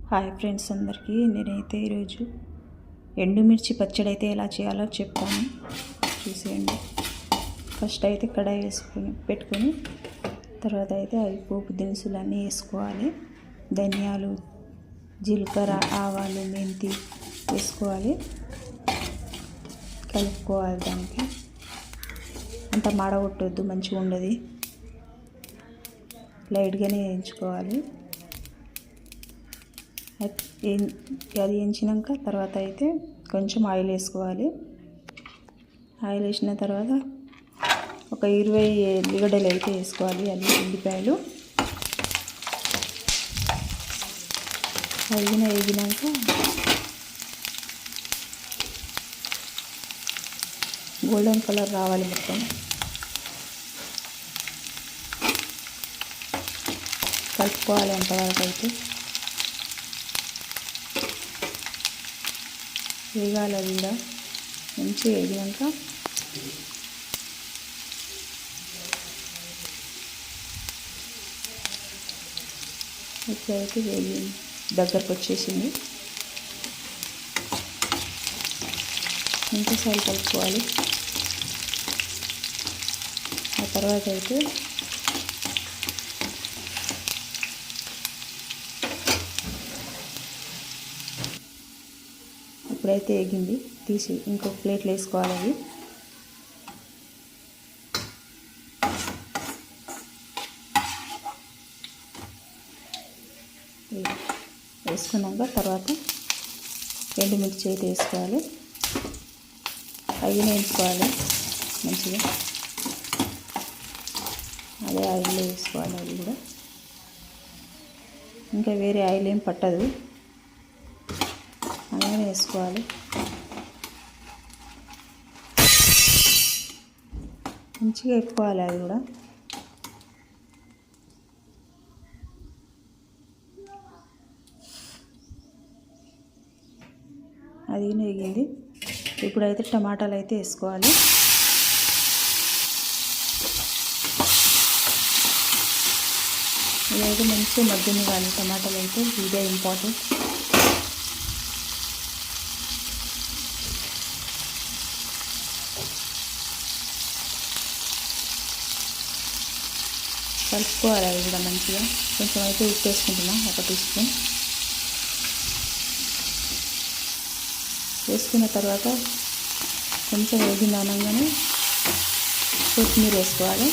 Hi friends అందరికీ, నేనైతే ఈరోజు ఎండుమిర్చి పచ్చడి అయితే ఎలా చేయాలో చెప్తాను, చూసేయండి. ఫస్ట్ అయితే కడాయి పెట్టుకొని తర్వాత అయితే అవి పోపు దినుసులన్నీ వేసుకోవాలి. ధనియాలు, జీలకర్ర, ఆవాలు, మెంతి వేసుకోవాలి. కలుపుకోవాలి. దానికి అంత మాడగొట్టొద్దు, మంచిగా ఉండదు. లైట్గానే వేయించుకోవాలి. అది వేయించినాక తర్వాత అయితే కొంచెం ఆయిల్ వేసుకోవాలి. ఆయిల్ వేసిన తర్వాత ఒక 20 ఉల్లిగడ్డలు అయితే వేసుకోవాలి. అది ఉల్లిపాయలు వేగినాక గోల్డెన్ కలర్ రావాలి. మొత్తం కలుపుకోవాలి. అంతవరకు అయితే వేగాలి. అది కూడా మంచిగా వేగినాక ఇప్పుడైతే వేగి దగ్గరకు వచ్చేసింది. ఇంకోసారి కలుపుకోవాలి. ఆ తర్వాత అయితే ఇప్పుడైతే వేగింది, తీసి ఇంకొక ప్లేట్లో వేసుకోవాలి. అవి వేసుకున్నాక తర్వాత ఎండుమిర్చి అయితే వేసుకోవాలి. అవి వేయించుకోవాలి మంచిగా. అదే ఆయిల్లో వేసుకోవాలి. అవి కూడా ఇంకా వేరే ఆయిల్ ఏం పట్టదు, అలాగే వేసుకోవాలి. మంచిగా వేపుకోవాలి. అది కూడా అది వేగింది. ఇప్పుడైతే టమాటాలు అయితే వేసుకోవాలి. ఇదైతే మంచిగా మగ్గనివ్వాలి. టమాటాలు అయితే ఇదే ఇంపార్టెంట్. కలుపుకోవాలి. అది కూడా మంచిగా. కొంచెం అయితే ఉప్పు వేసుకుంటున్నాం, 1 టీ స్పూన్ వేసుకున్న తర్వాత కొంచెం వేగింది అనగానే కొత్తిమీర వేసుకోవాలి.